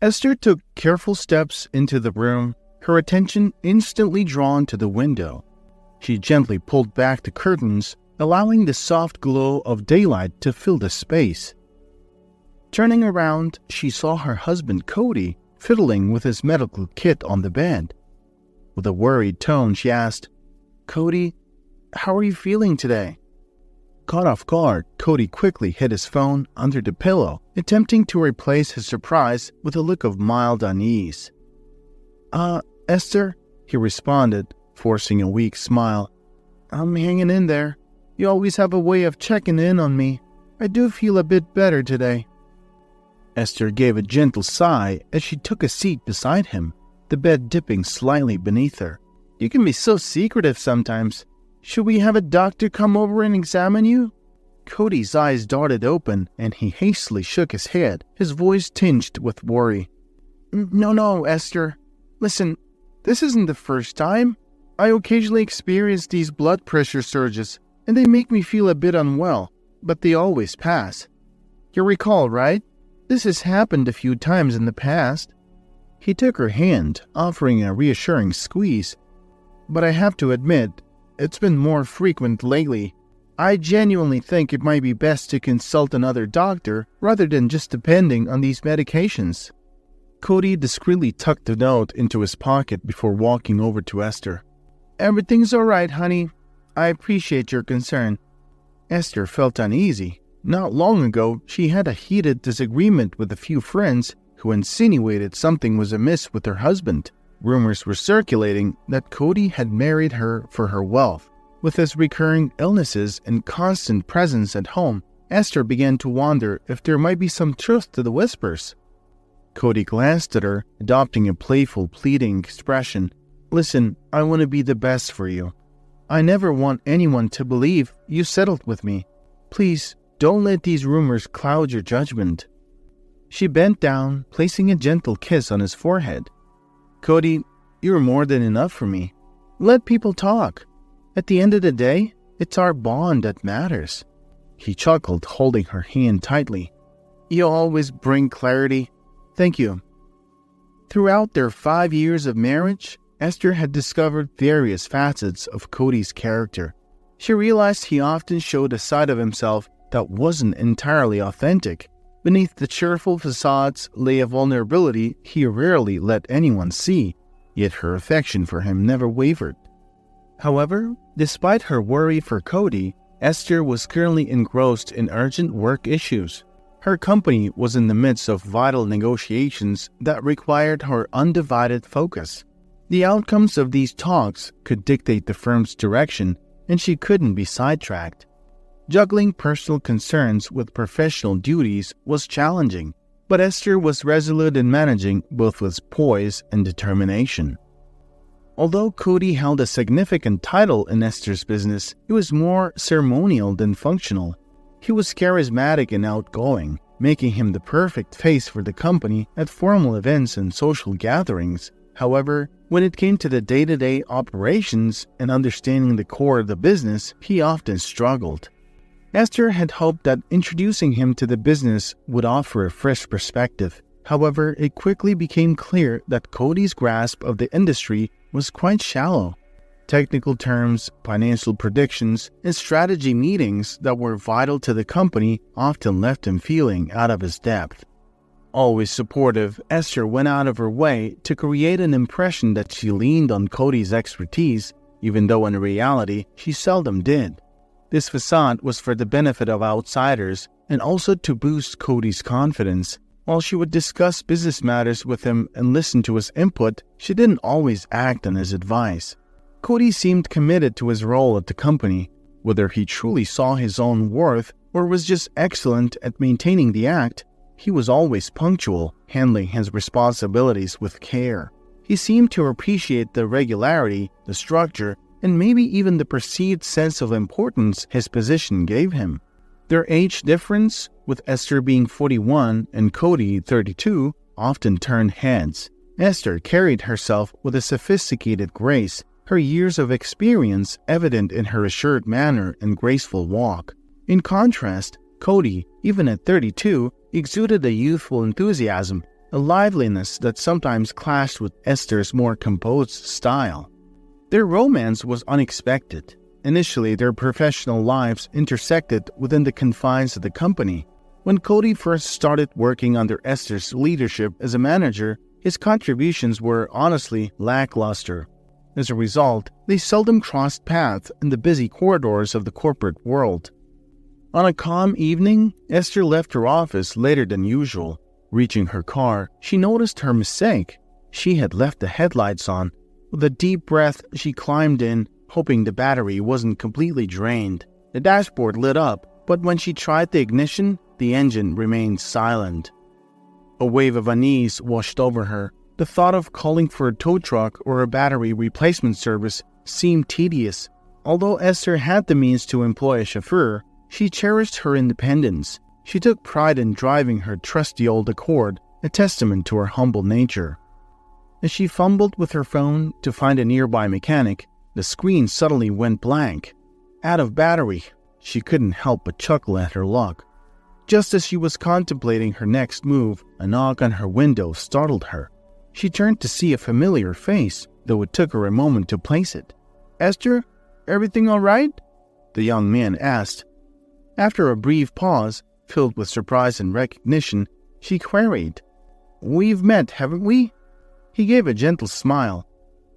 Esther took careful steps into the room, her attention instantly drawn to the window. She gently pulled back the curtains, allowing the soft glow of daylight to fill the space. Turning around, she saw her husband Cody fiddling with his medical kit on the bed. With a worried tone, she asked, "Cody, how are you feeling today?" Caught off guard, Cody quickly hid his phone under the pillow, attempting to replace his surprise with a look of mild unease. Esther," he responded, forcing a weak smile. "I'm hanging in there. You always have a way of checking in on me. I do feel a bit better today." Esther gave a gentle sigh as she took a seat beside him, the bed dipping slightly beneath her. "You can be so secretive sometimes. Should we have a doctor come over and examine you?" Cody's eyes darted open and he hastily shook his head, his voice tinged with worry. No, Esther. Listen, this isn't the first time. I occasionally experience these blood pressure surges, and they make me feel a bit unwell, but they always pass. You recall, right? This has happened a few times in the past." He took her hand, offering a reassuring squeeze. "But I have to admit, it's been more frequent lately. I genuinely think it might be best to consult another doctor rather than just depending on these medications." Cody discreetly tucked the note into his pocket before walking over to Esther. "Everything's all right, honey. I appreciate your concern." Esther felt uneasy. Not long ago, she had a heated disagreement with a few friends who insinuated something was amiss with her husband. Rumors were circulating that Cody had married her for her wealth. With his recurring illnesses and constant presence at home, Esther began to wonder if there might be some truth to the whispers. Cody glanced at her, adopting a playful, pleading expression. "Listen, I want to be the best for you. I never want anyone to believe you settled with me. Please, don't let these rumors cloud your judgment." She bent down, placing a gentle kiss on his forehead. "Cody, you're more than enough for me. Let people talk. At the end of the day, it's our bond that matters." He chuckled, holding her hand tightly. "You always bring clarity. Thank you." Throughout their 5 years of marriage, Esther had discovered various facets of Cody's character. She realized he often showed a side of himself that wasn't entirely authentic. Beneath the cheerful facades lay a vulnerability he rarely let anyone see, yet her affection for him never wavered. However, despite her worry for Cody, Esther was currently engrossed in urgent work issues. Her company was in the midst of vital negotiations that required her undivided focus. The outcomes of these talks could dictate the firm's direction, and she couldn't be sidetracked. Juggling personal concerns with professional duties was challenging, but Esther was resolute in managing both with poise and determination. Although Cody held a significant title in Esther's business, he was more ceremonial than functional. He was charismatic and outgoing, making him the perfect face for the company at formal events and social gatherings. However, when it came to the day-to-day operations and understanding the core of the business, he often struggled. Esther had hoped that introducing him to the business would offer a fresh perspective. However, it quickly became clear that Cody's grasp of the industry was quite shallow. Technical terms, financial predictions, and strategy meetings that were vital to the company often left him feeling out of his depth. Always supportive, Esther went out of her way to create an impression that she leaned on Cody's expertise, even though in reality she seldom did. This facade was for the benefit of outsiders and also to boost Cody's confidence. While she would discuss business matters with him and listen to his input, she didn't always act on his advice. Cody seemed committed to his role at the company, whether he truly saw his own worth or was just excellent at maintaining the act. He was always punctual, handling his responsibilities with care. He seemed to appreciate the regularity, the structure, and maybe even the perceived sense of importance his position gave him. Their age difference, with Esther being 41 and Cody 32, often turned heads. Esther carried herself with a sophisticated grace, her years of experience evident in her assured manner and graceful walk. In contrast, Cody, even at 32, exuded a youthful enthusiasm, a liveliness that sometimes clashed with Esther's more composed style. Their romance was unexpected. Initially, their professional lives intersected within the confines of the company. When Cody first started working under Esther's leadership as a manager, his contributions were honestly lackluster. As a result, they seldom crossed paths in the busy corridors of the corporate world. On a calm evening, Esther left her office later than usual. Reaching her car, she noticed her mistake. She had left the headlights on. With a deep breath, she climbed in, hoping the battery wasn't completely drained. The dashboard lit up, but when she tried the ignition, the engine remained silent. A wave of unease washed over her. The thought of calling for a tow truck or a battery replacement service seemed tedious. Although Esther had the means to employ a chauffeur, she cherished her independence. She took pride in driving her trusty old Accord, a testament to her humble nature. As she fumbled with her phone to find a nearby mechanic, the screen suddenly went blank. Out of battery, she couldn't help but chuckle at her luck. Just as she was contemplating her next move, a knock on her window startled her. She turned to see a familiar face, though it took her a moment to place it. "Esther, everything all right?" the young man asked. After a brief pause, filled with surprise and recognition, she queried, "We've met, haven't we?" He gave a gentle smile.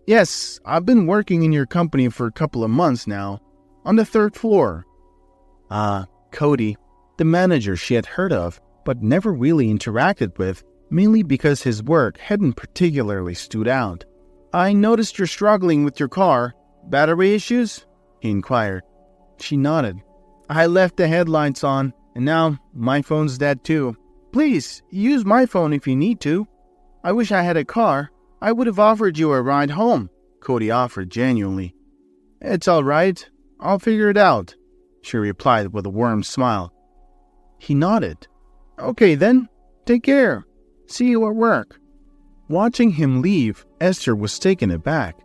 "Yes, I've been working in your company for a couple of months now, on the 3rd floor." Cody, the manager she had heard of, but never really interacted with, mainly because his work hadn't particularly stood out. "I noticed you're struggling with your car. Battery issues?" he inquired. She nodded. "I left the headlights on, and now my phone's dead too. Please, use my phone if you need to. I wish I had a car. I would have offered you a ride home," Cody offered genuinely. "It's all right. I'll figure it out," she replied with a warm smile. He nodded. "Okay then, take care. See you at work." Watching him leave, Esther was taken aback.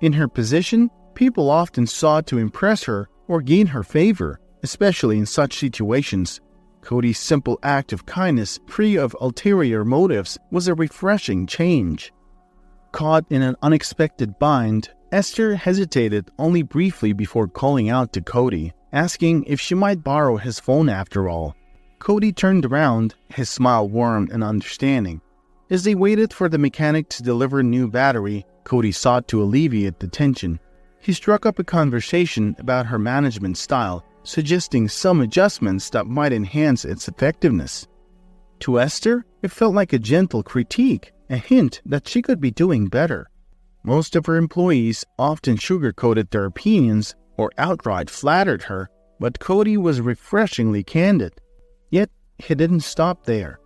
In her position, people often sought to impress her or gain her favor, especially in such situations. Cody's simple act of kindness, free of ulterior motives, was a refreshing change. Caught in an unexpected bind, Esther hesitated only briefly before calling out to Cody, asking if she might borrow his phone after all. Cody turned around, his smile warm and understanding. As they waited for the mechanic to deliver a new battery, Cody sought to alleviate the tension. He struck up a conversation about her management style, suggesting some adjustments that might enhance its effectiveness. To Esther, it felt like a gentle critique, a hint that she could be doing better. Most of her employees often sugarcoated their opinions or outright flattered her, but Cody was refreshingly candid. Yet, he didn't stop there.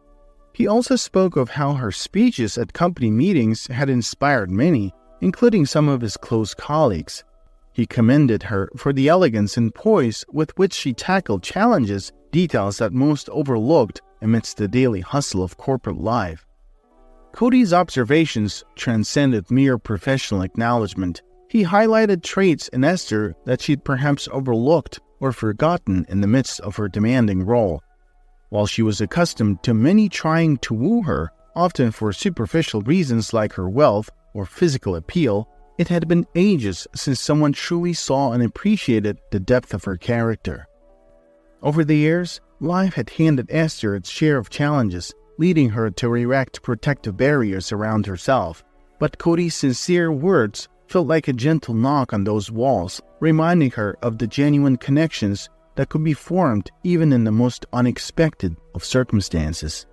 He also spoke of how her speeches at company meetings had inspired many, including some of his close colleagues. He commended her for the elegance and poise with which she tackled challenges, details that most overlooked amidst the daily hustle of corporate life. Cody's observations transcended mere professional acknowledgement. He highlighted traits in Esther that she'd perhaps overlooked or forgotten in the midst of her demanding role. While she was accustomed to many trying to woo her, often for superficial reasons like her wealth or physical appeal, it had been ages since someone truly saw and appreciated the depth of her character. Over the years, life had handed Esther its share of challenges, leading her to erect protective barriers around herself. But Cody's sincere words felt like a gentle knock on those walls, reminding her of the genuine connections that could be formed even in the most unexpected of circumstances.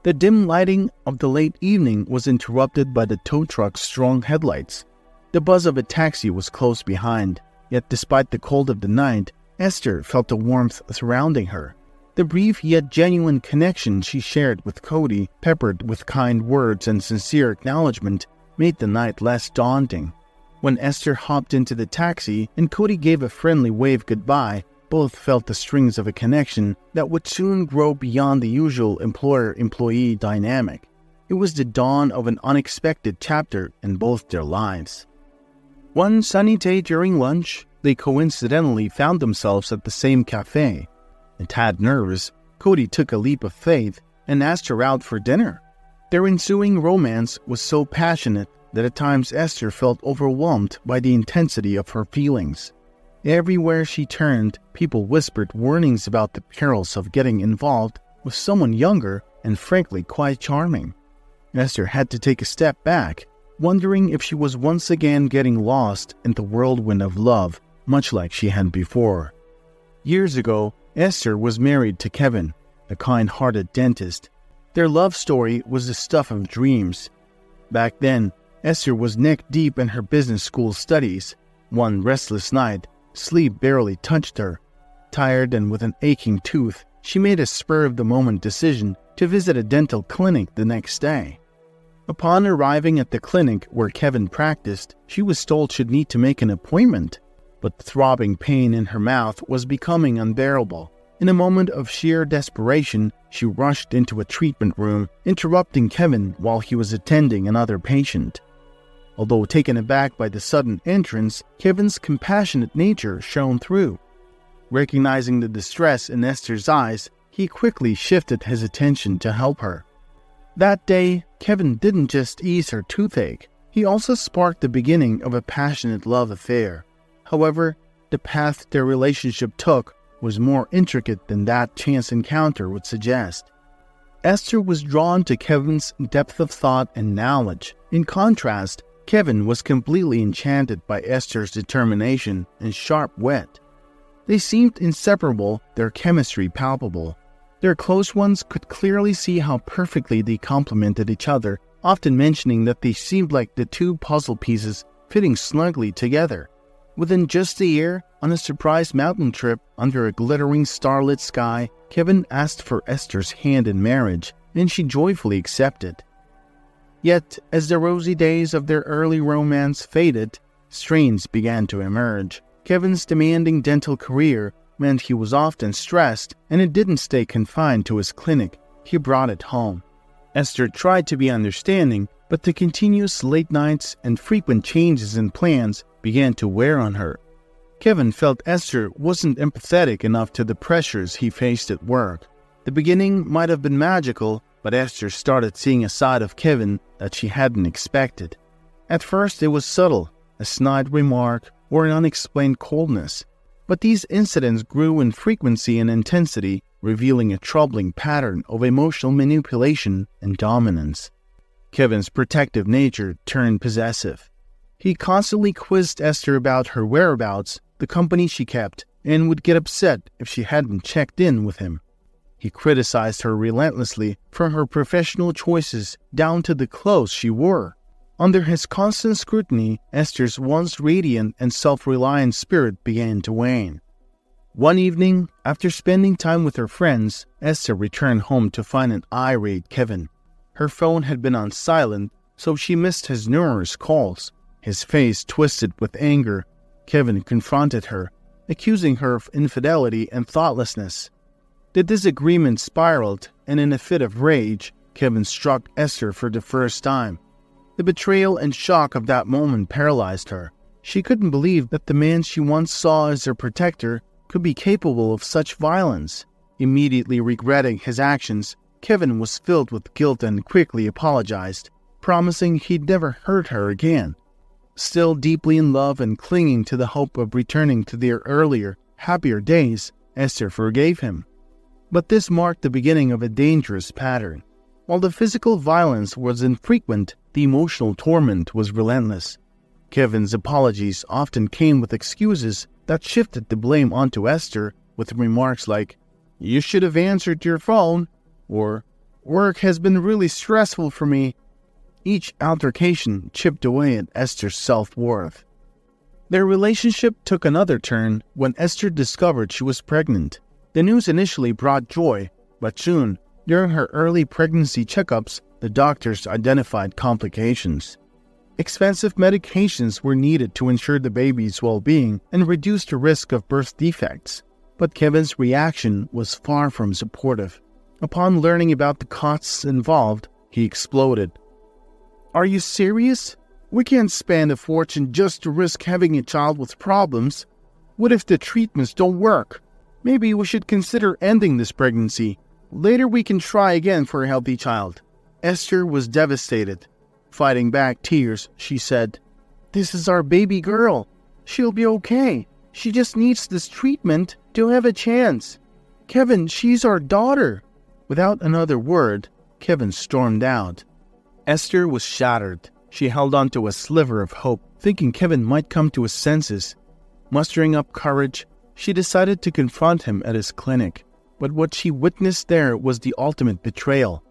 The dim lighting of the late evening was interrupted by the tow truck's strong headlights. The buzz of a taxi was close behind, yet despite the cold of the night, Esther felt the warmth surrounding her. The brief yet genuine connection she shared with Cody, peppered with kind words and sincere acknowledgement, made the night less daunting. When Esther hopped into the taxi and Cody gave a friendly wave goodbye, both felt the strings of a connection that would soon grow beyond the usual employer-employee dynamic. It was the dawn of an unexpected chapter in both their lives. One sunny day during lunch, they coincidentally found themselves at the same cafe. A tad nervous, Cody took a leap of faith and asked her out for dinner. Their ensuing romance was so passionate that at times Esther felt overwhelmed by the intensity of her feelings. Everywhere she turned, people whispered warnings about the perils of getting involved with someone younger and frankly quite charming. Esther had to take a step back, wondering if she was once again getting lost in the whirlwind of love, much like she had before. Years ago, Esther was married to Kevin, a kind-hearted dentist. Their love story was the stuff of dreams. Back then, Esther was neck-deep in her business school studies. One restless night, sleep barely touched her. Tired and with an aching tooth, she made a spur-of-the-moment decision to visit a dental clinic the next day. Upon arriving at the clinic where Kevin practiced, she was told she'd need to make an appointment, but the throbbing pain in her mouth was becoming unbearable. In a moment of sheer desperation, she rushed into a treatment room, interrupting Kevin while he was attending another patient. Although taken aback by the sudden entrance, Kevin's compassionate nature shone through. Recognizing the distress in Esther's eyes, he quickly shifted his attention to help her. That day, Kevin didn't just ease her toothache, he also sparked the beginning of a passionate love affair. However, the path their relationship took was more intricate than that chance encounter would suggest. Esther was drawn to Kevin's depth of thought and knowledge. In contrast, Kevin was completely enchanted by Esther's determination and sharp wit. They seemed inseparable, their chemistry palpable. Their close ones could clearly see how perfectly they complemented each other, often mentioning that they seemed like the two puzzle pieces fitting snugly together. Within just a year, on a surprise mountain trip under a glittering starlit sky, Kevin asked for Esther's hand in marriage, and she joyfully accepted. Yet, as the rosy days of their early romance faded, strains began to emerge. Kevin's demanding dental career meant he was often stressed, and it didn't stay confined to his clinic. He brought it home. Esther tried to be understanding, but the continuous late nights and frequent changes in plans began to wear on her. Kevin felt Esther wasn't empathetic enough to the pressures he faced at work. The beginning might have been magical, but Esther started seeing a side of Kevin that she hadn't expected. At first it was subtle, a snide remark or an unexplained coldness. But these incidents grew in frequency and intensity, revealing a troubling pattern of emotional manipulation and dominance. Kevin's protective nature turned possessive. He constantly quizzed Esther about her whereabouts, the company she kept, and would get upset if she hadn't checked in with him. He criticized her relentlessly, from her professional choices down to the clothes she wore. Under his constant scrutiny, Esther's once radiant and self-reliant spirit began to wane. One evening, after spending time with her friends, Esther returned home to find an irate Kevin. Her phone had been on silent, so she missed his numerous calls. His face twisted with anger, Kevin confronted her, accusing her of infidelity and thoughtlessness. The disagreement spiraled, and in a fit of rage, Kevin struck Esther for the first time. The betrayal and shock of that moment paralyzed her. She couldn't believe that the man she once saw as her protector could be capable of such violence. Immediately regretting his actions, Kevin was filled with guilt and quickly apologized, promising he'd never hurt her again. Still deeply in love and clinging to the hope of returning to their earlier, happier days, Esther forgave him. But this marked the beginning of a dangerous pattern. While the physical violence was infrequent, the emotional torment was relentless. Kevin's apologies often came with excuses that shifted the blame onto Esther, with remarks like, "You should have answered your phone," or "Work has been really stressful for me." Each altercation chipped away at Esther's self-worth. Their relationship took another turn when Esther discovered she was pregnant. The news initially brought joy, but soon, during her early pregnancy checkups, the doctors identified complications. Expensive medications were needed to ensure the baby's well-being and reduce the risk of birth defects. But Kevin's reaction was far from supportive. Upon learning about the costs involved, he exploded. "Are you serious? We can't spend a fortune just to risk having a child with problems. What if the treatments don't work? Maybe we should consider ending this pregnancy. Later we can try again for a healthy child." Esther was devastated. Fighting back tears, she said, "This is our baby girl. She'll be okay. She just needs this treatment to have a chance. Kevin, she's our daughter." Without another word, Kevin stormed out. Esther was shattered. She held on to a sliver of hope, thinking Kevin might come to his senses. Mustering up courage, she decided to confront him at his clinic. But what she witnessed there was the ultimate betrayal.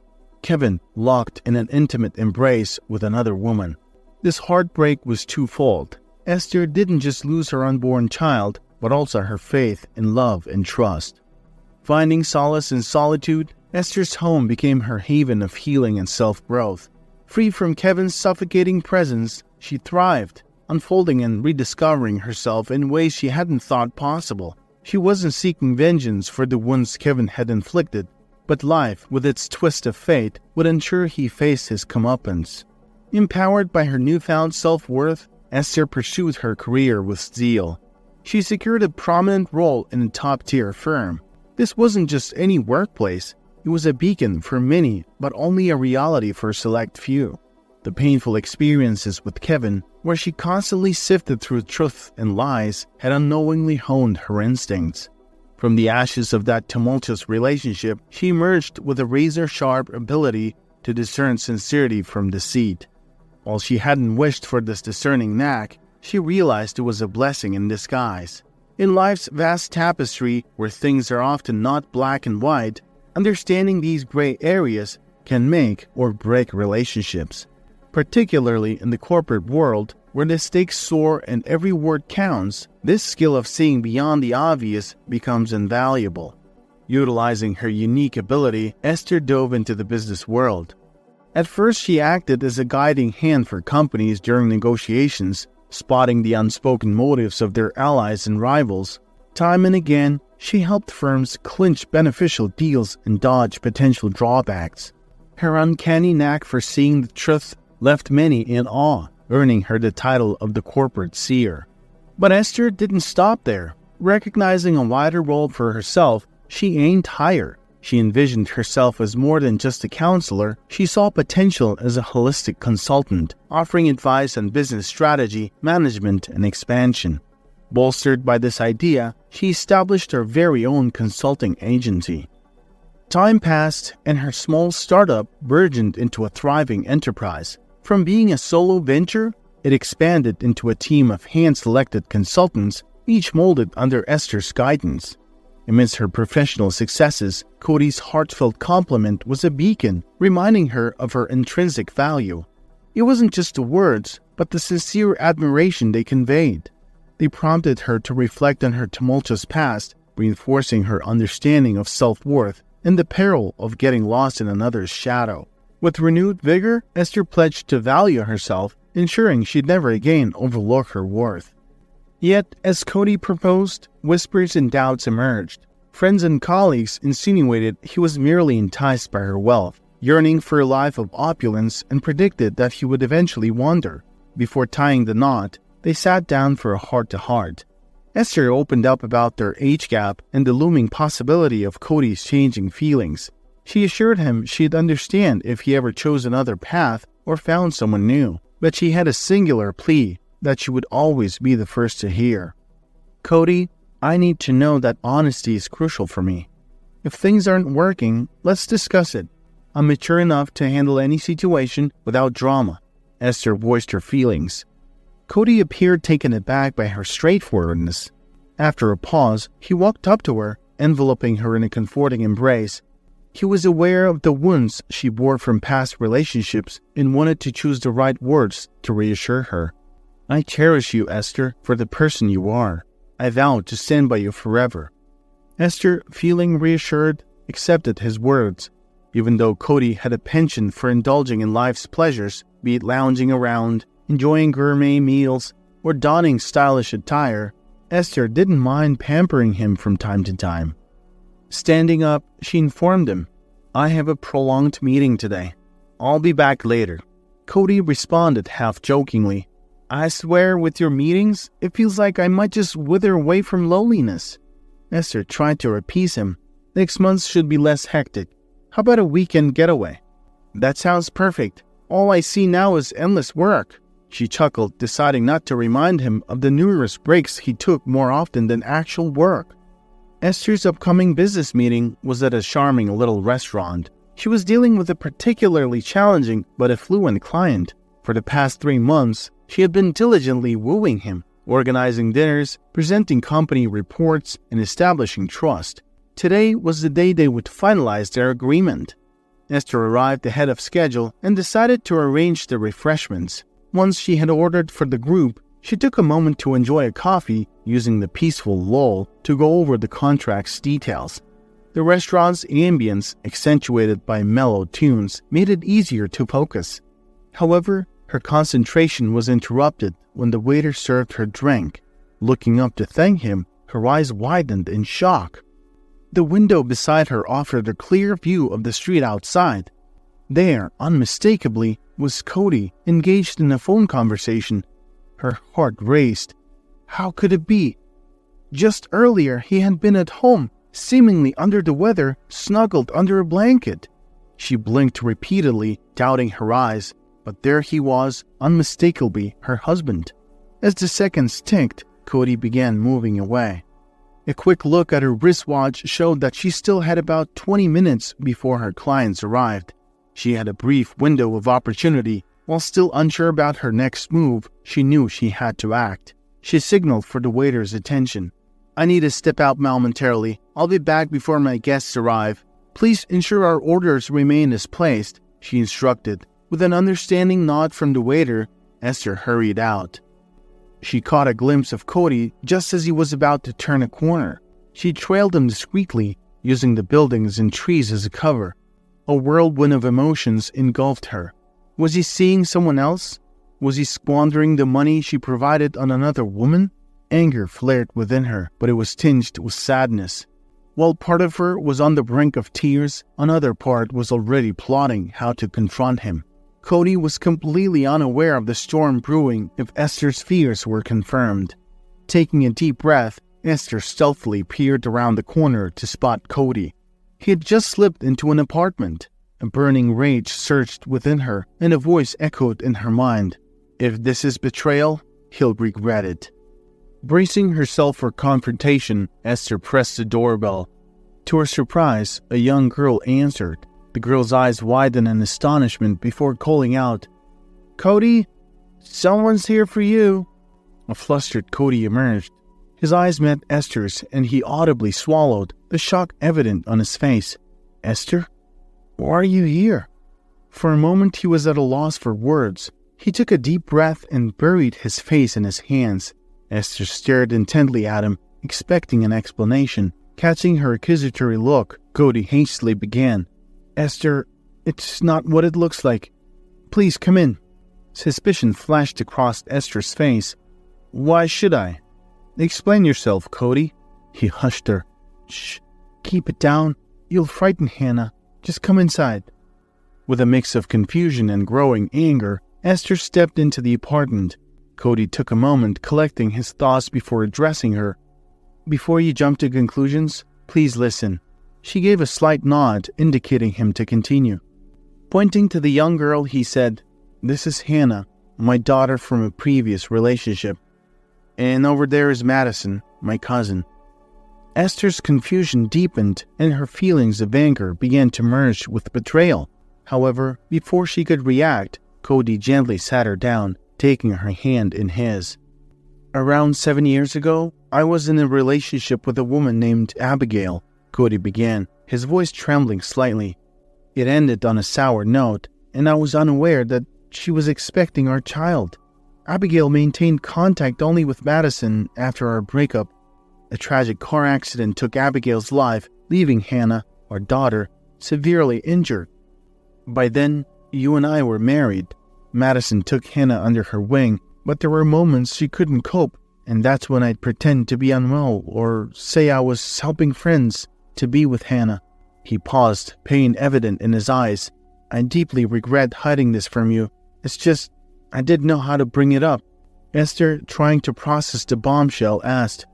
Kevin locked in an intimate embrace with another woman. This heartbreak was twofold. Esther didn't just lose her unborn child, but also her faith in love and trust. Finding solace in solitude, Esther's home became her haven of healing and self-growth. Free from Kevin's suffocating presence, she thrived, unfolding and rediscovering herself in ways she hadn't thought possible. She wasn't seeking vengeance for the wounds Kevin had inflicted, but life, with its twist of fate, would ensure he faced his comeuppance. Empowered by her newfound self-worth, Esther pursued her career with zeal. She secured a prominent role in a top-tier firm. This wasn't just any workplace. It was a beacon for many, but only a reality for a select few. The painful experiences with Kevin, where she constantly sifted through truth and lies, had unknowingly honed her instincts. From the ashes of that tumultuous relationship, she emerged with a razor-sharp ability to discern sincerity from deceit. While she hadn't wished for this discerning knack, she realized it was a blessing in disguise. In life's vast tapestry, where things are often not black and white, understanding these gray areas can make or break relationships. Particularly in the corporate world, where the stakes soar and every word counts, this skill of seeing beyond the obvious becomes invaluable. Utilizing her unique ability, Esther dove into the business world. At first, she acted as a guiding hand for companies during negotiations, spotting the unspoken motives of their allies and rivals. Time and again, she helped firms clinch beneficial deals and dodge potential drawbacks. Her uncanny knack for seeing the truth left many in awe, earning her the title of the corporate seer. But Esther didn't stop there. Recognizing a wider role for herself, she aimed higher. She envisioned herself as more than just a counselor. She saw potential as a holistic consultant, offering advice on business strategy, management, and expansion. Bolstered by this idea, she established her very own consulting agency. Time passed, and her small startup burgeoned into a thriving enterprise. From being a solo venture, it expanded into a team of hand-selected consultants, each molded under Esther's guidance. Amidst her professional successes, Cody's heartfelt compliment was a beacon, reminding her of her intrinsic value. It wasn't just the words, but the sincere admiration they conveyed. They prompted her to reflect on her tumultuous past, reinforcing her understanding of self-worth and the peril of getting lost in another's shadow. With renewed vigor, Esther pledged to value herself, ensuring she'd never again overlook her worth. Yet, as Cody proposed, whispers and doubts emerged. Friends and colleagues insinuated he was merely enticed by her wealth, yearning for a life of opulence, and predicted that he would eventually wander. Before tying the knot, they sat down for a heart-to-heart. Esther opened up about their age gap and the looming possibility of Cody's changing feelings. She assured him she'd understand if he ever chose another path or found someone new, but she had a singular plea that she would always be the first to hear. "Cody, I need to know that honesty is crucial for me. If things aren't working, let's discuss it. I'm mature enough to handle any situation without drama." Esther voiced her feelings. Cody appeared taken aback by her straightforwardness. After a pause, he walked up to her, enveloping her in a comforting embrace. He was aware of the wounds she bore from past relationships and wanted to choose the right words to reassure her. "I cherish you, Esther, for the person you are. I vow to stand by you forever." Esther, feeling reassured, accepted his words. Even though Cody had a penchant for indulging in life's pleasures, be it lounging around, enjoying gourmet meals, or donning stylish attire, Esther didn't mind pampering him from time to time. Standing up, she informed him, "I have a prolonged meeting today. I'll be back later." Cody responded half-jokingly, "I swear with your meetings, it feels like I might just wither away from loneliness." Esther tried to appease him. "Next month should be less hectic. How about a weekend getaway?" That sounds perfect. All I see now is endless work. She chuckled, deciding not to remind him of the numerous breaks he took more often than actual work. Esther's upcoming business meeting was at a charming little restaurant. She was dealing with a particularly challenging but affluent client. For the past 3 months, she had been diligently wooing him, organizing dinners, presenting company reports, and establishing trust. Today was the day they would finalize their agreement. Esther arrived ahead of schedule and decided to arrange the refreshments. Once she had ordered for the group, she took a moment to enjoy a coffee, using the peaceful lull to go over the contract's details. The restaurant's ambience, accentuated by mellow tunes, made it easier to focus. However, her concentration was interrupted when the waiter served her drink. Looking up to thank him, her eyes widened in shock. The window beside her offered a clear view of the street outside. There, unmistakably, was Cody, engaged in a phone conversation. Her heart raced. How could it be? Just earlier, he had been at home, seemingly under the weather, snuggled under a blanket. She blinked repeatedly, doubting her eyes, but there he was, unmistakably her husband. As the seconds ticked, Cody began moving away. A quick look at her wristwatch showed that she still had about 20 minutes before her clients arrived. She had a brief window of opportunity. While still unsure about her next move, she knew she had to act. She signaled for the waiter's attention. "I need to step out momentarily. I'll be back before my guests arrive. Please ensure our orders remain as placed," she instructed. With an understanding nod from the waiter, Esther hurried out. She caught a glimpse of Cody just as he was about to turn a corner. She trailed him discreetly, using the buildings and trees as a cover. A whirlwind of emotions engulfed her. Was he seeing someone else? Was he squandering the money she provided on another woman? Anger flared within her, but it was tinged with sadness. While part of her was on the brink of tears, another part was already plotting how to confront him. Cody was completely unaware of the storm brewing if Esther's fears were confirmed. Taking a deep breath, Esther stealthily peered around the corner to spot Cody. He had just slipped into an apartment. A burning rage surged within her, and a voice echoed in her mind. If this is betrayal, he'll regret it. Bracing herself for confrontation, Esther pressed the doorbell. To her surprise, a young girl answered. The girl's eyes widened in astonishment before calling out, "Cody, someone's here for you." A flustered Cody emerged. His eyes met Esther's, and he audibly swallowed, the shock evident on his face. "Esther? Why are you here?" For a moment he was at a loss for words. He took a deep breath and buried his face in his hands. Esther stared intently at him, expecting an explanation. Catching her accusatory look, Cody hastily began. "Esther, it's not what it looks like. Please come in." Suspicion flashed across Esther's face. "Why should I?" "Explain yourself, Cody." He hushed her. "Shh, keep it down. You'll frighten Hannah. Just come inside." With a mix of confusion and growing anger, Esther stepped into the apartment. Cody took a moment collecting his thoughts before addressing her. "Before you jump to conclusions, please listen." She gave a slight nod, indicating him to continue. Pointing to the young girl, he said, "This is Hannah, my daughter from a previous relationship. And over there is Madison, my cousin." Esther's confusion deepened, and her feelings of anger began to merge with betrayal. However, before she could react, Cody gently sat her down, taking her hand in his. "Around 7 years ago, I was in a relationship with a woman named Abigail," Cody began, his voice trembling slightly. "It ended on a sour note, and I was unaware that she was expecting our child. Abigail maintained contact only with Madison after our breakup. A tragic car accident took Abigail's life, leaving Hannah, our daughter, severely injured. By then, you and I were married. Madison took Hannah under her wing, but there were moments she couldn't cope, and that's when I'd pretend to be unwell or say I was helping friends to be with Hannah." He paused, pain evident in his eyes. "I deeply regret hiding this from you. It's just, I didn't know how to bring it up." Esther, trying to process the bombshell, asked,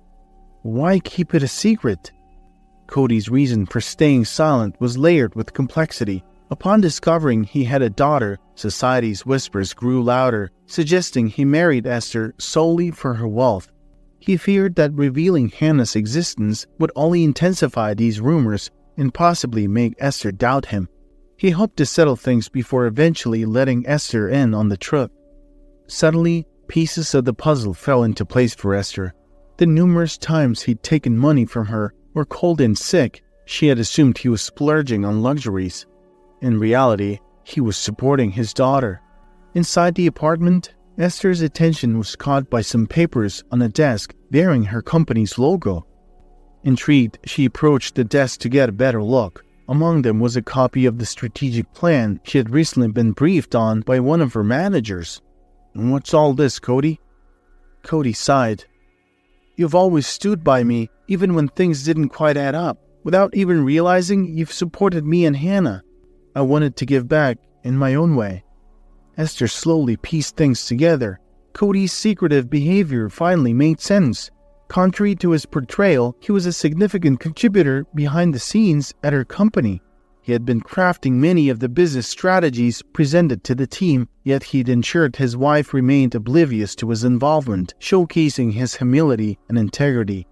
"Why keep it a secret?" Cody's reason for staying silent was layered with complexity. Upon discovering he had a daughter, society's whispers grew louder, suggesting he married Esther solely for her wealth. He feared that revealing Hannah's existence would only intensify these rumors and possibly make Esther doubt him. He hoped to settle things before eventually letting Esther in on the truth. Suddenly, pieces of the puzzle fell into place for Esther. The numerous times he'd taken money from her or called in sick, she had assumed he was splurging on luxuries. In reality, he was supporting his daughter. Inside the apartment, Esther's attention was caught by some papers on a desk bearing her company's logo. Intrigued, she approached the desk to get a better look. Among them was a copy of the strategic plan she had recently been briefed on by one of her managers. "What's all this, Cody?" Cody sighed. "You've always stood by me, even when things didn't quite add up. Without even realizing, you've supported me and Hannah. I wanted to give back in my own way." Esther slowly pieced things together. Cody's secretive behavior finally made sense. Contrary to his portrayal, he was a significant contributor behind the scenes at her company. He had been crafting many of the business strategies presented to the team, yet he'd ensured his wife remained oblivious to his involvement, showcasing his humility and integrity.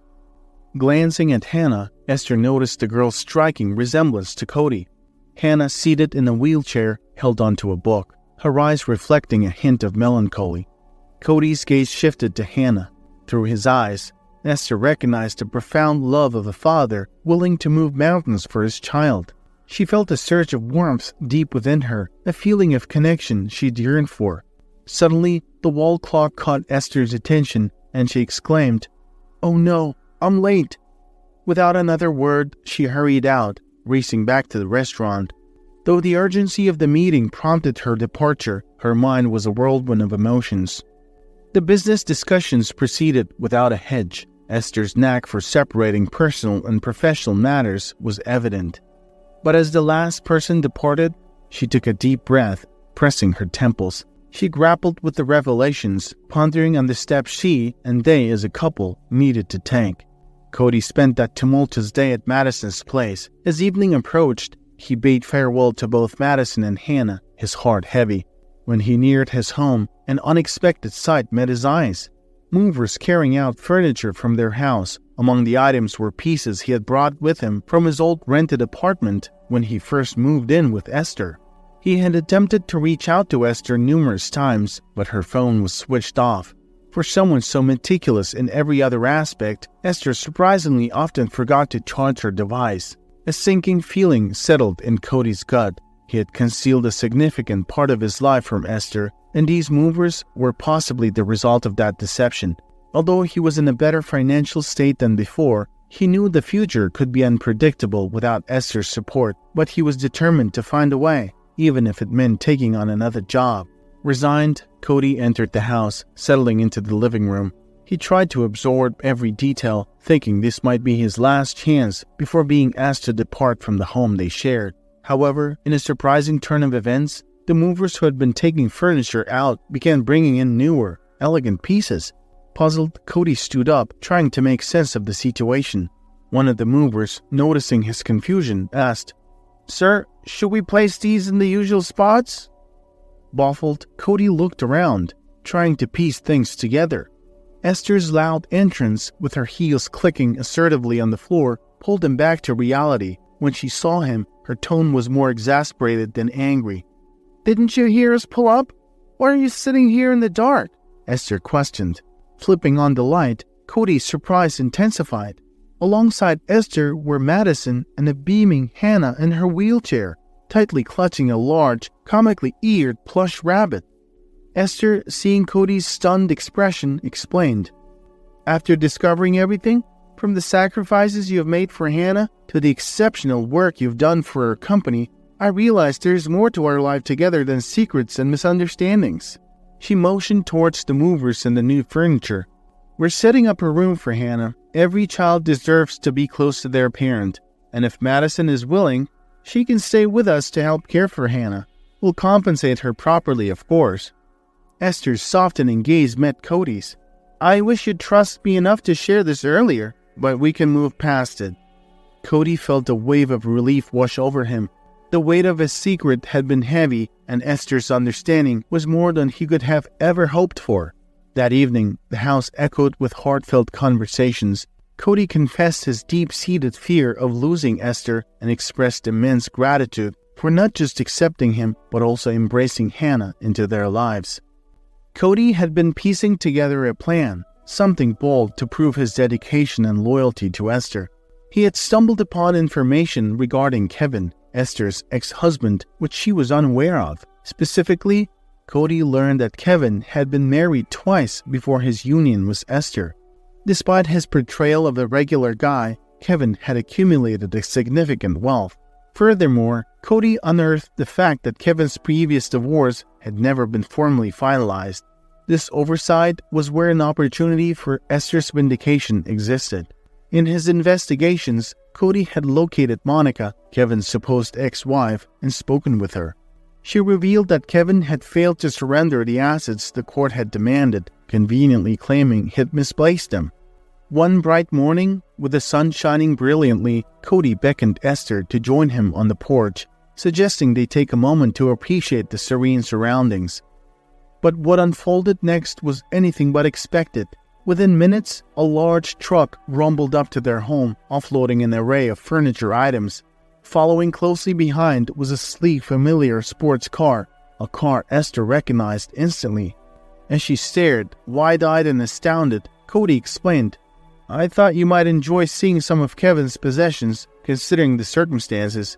Glancing at Hannah, Esther noticed the girl's striking resemblance to Cody. Hannah, seated in a wheelchair, held onto a book, her eyes reflecting a hint of melancholy. Cody's gaze shifted to Hannah. Through his eyes, Esther recognized the profound love of a father willing to move mountains for his child. She felt a surge of warmth deep within her, a feeling of connection she'd yearned for. Suddenly, the wall clock caught Esther's attention, and she exclaimed, "Oh no, I'm late." Without another word, she hurried out, racing back to the restaurant. Though the urgency of the meeting prompted her departure, her mind was a whirlwind of emotions. The business discussions proceeded without a hedge. Esther's knack for separating personal and professional matters was evident. But as the last person departed, she took a deep breath, pressing her temples. She grappled with the revelations, pondering on the steps she and they as a couple needed to take. Cody spent that tumultuous day at Madison's place. As evening approached, he bade farewell to both Madison and Hannah, his heart heavy. When he neared his home, an unexpected sight met his eyes. Movers carrying out furniture from their house. Among the items were pieces he had brought with him from his old rented apartment when he first moved in with Esther. He had attempted to reach out to Esther numerous times, but her phone was switched off. For someone so meticulous in every other aspect, Esther surprisingly often forgot to charge her device. A sinking feeling settled in Cody's gut. He had concealed a significant part of his life from Esther, and these movers were possibly the result of that deception. Although he was in a better financial state than before, he knew the future could be unpredictable without Esther's support, but he was determined to find a way, even if it meant taking on another job. Resigned, Cody entered the house, settling into the living room. He tried to absorb every detail, thinking this might be his last chance before being asked to depart from the home they shared. However, in a surprising turn of events, the movers who had been taking furniture out began bringing in newer, elegant pieces. Puzzled, Cody stood up, trying to make sense of the situation. One of the movers, noticing his confusion, asked, "Sir, should we place these in the usual spots?" Baffled, Cody looked around, trying to piece things together. Esther's loud entrance, with her heels clicking assertively on the floor, pulled him back to reality. When she saw him, her tone was more exasperated than angry. "Didn't you hear us pull up? Why are you sitting here in the dark?" Esther questioned. Flipping on the light, Cody's surprise intensified. Alongside Esther were Madison and a beaming Hannah in her wheelchair, tightly clutching a large, comically eared plush rabbit. Esther, seeing Cody's stunned expression, explained, "After discovering everything, from the sacrifices you have made for Hannah to the exceptional work you've done for her company, I realized there's more to our life together than secrets and misunderstandings." She motioned towards the movers and the new furniture. "We're setting up a room for Hannah. Every child deserves to be close to their parent, and if Madison is willing, she can stay with us to help care for Hannah. We'll compensate her properly, of course." Esther's softening gaze met Cody's. "I wish you'd trust me enough to share this earlier, but we can move past it." Cody felt a wave of relief wash over him. The weight of his secret had been heavy, and Esther's understanding was more than he could have ever hoped for. That evening, the house echoed with heartfelt conversations. Cody confessed his deep-seated fear of losing Esther and expressed immense gratitude for not just accepting him, but also embracing Hannah into their lives. Cody had been piecing together a plan, something bold to prove his dedication and loyalty to Esther. He had stumbled upon information regarding Kevin, Esther's ex-husband, which she was unaware of. Specifically, Cody learned that Kevin had been married twice before his union with Esther. Despite his portrayal of the regular guy, Kevin had accumulated a significant wealth. Furthermore, Cody unearthed the fact that Kevin's previous divorce had never been formally finalized. This oversight was where an opportunity for Esther's vindication existed. In his investigations, Cody had located Monica, Kevin's supposed ex-wife, and spoken with her. She revealed that Kevin had failed to surrender the assets the court had demanded, conveniently claiming he'd misplaced them. One bright morning, with the sun shining brilliantly, Cody beckoned Esther to join him on the porch, suggesting they take a moment to appreciate the serene surroundings. But what unfolded next was anything but expected. Within minutes, a large truck rumbled up to their home, offloading an array of furniture items. Following closely behind was a sleek, familiar sports car, a car Esther recognized instantly. As she stared, wide-eyed and astounded, Cody explained, "I thought you might enjoy seeing some of Kevin's possessions, considering the circumstances."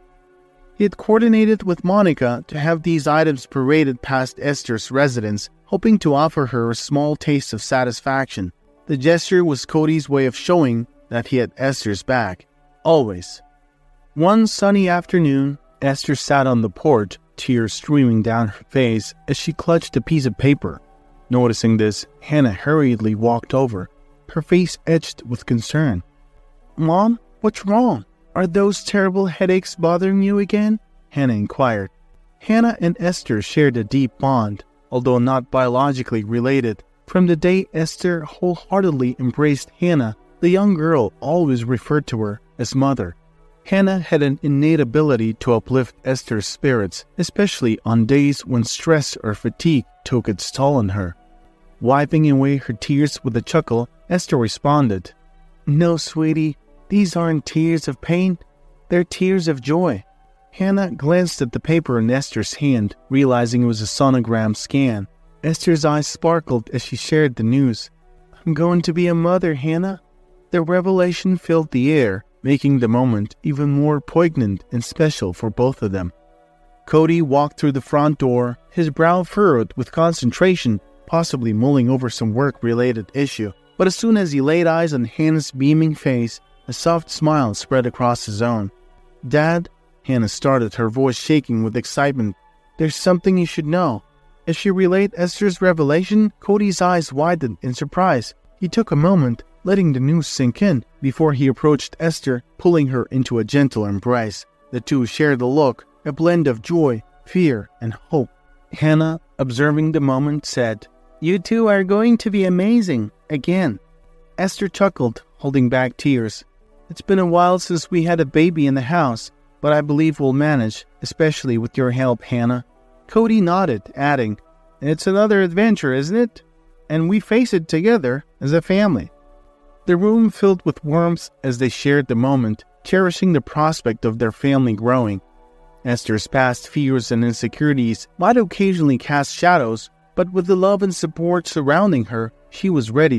He had coordinated with Monica to have these items paraded past Esther's residence, hoping to offer her a small taste of satisfaction. The gesture was Cody's way of showing that he had Esther's back. Always. One sunny afternoon, Esther sat on the porch, tears streaming down her face as she clutched a piece of paper. Noticing this, Hannah hurriedly walked over, her face etched with concern. "Mom, what's wrong? Are those terrible headaches bothering you again?" Hannah inquired. Hannah and Esther shared a deep bond, although not biologically related. From the day Esther wholeheartedly embraced Hannah, the young girl always referred to her as mother. Hannah had an innate ability to uplift Esther's spirits, especially on days when stress or fatigue took its toll on her. Wiping away her tears with a chuckle, Esther responded, "No, sweetie, these aren't tears of pain, they're tears of joy." Hannah glanced at the paper in Esther's hand, realizing it was a sonogram scan. Esther's eyes sparkled as she shared the news. "I'm going to be a mother, Hannah." The revelation filled the air, making the moment even more poignant and special for both of them. Cody walked through the front door, his brow furrowed with concentration, possibly mulling over some work-related issue. But as soon as he laid eyes on Hannah's beaming face, a soft smile spread across his own. "Dad," Hannah started, her voice shaking with excitement, "there's something you should know." As she relayed Esther's revelation, Cody's eyes widened in surprise. He took a moment, letting the news sink in, before he approached Esther, pulling her into a gentle embrace. The two shared a look, a blend of joy, fear, and hope. Hannah, observing the moment, said, "You two are going to be amazing, again." Esther chuckled, holding back tears. "It's been a while since we had a baby in the house, but I believe we'll manage, especially with your help, Hannah." Cody nodded, adding, "It's another adventure, isn't it? And we face it together as a family." The room filled with warmth as they shared the moment, cherishing the prospect of their family growing. Esther's past fears and insecurities might occasionally cast shadows, but with the love and support surrounding her, she was ready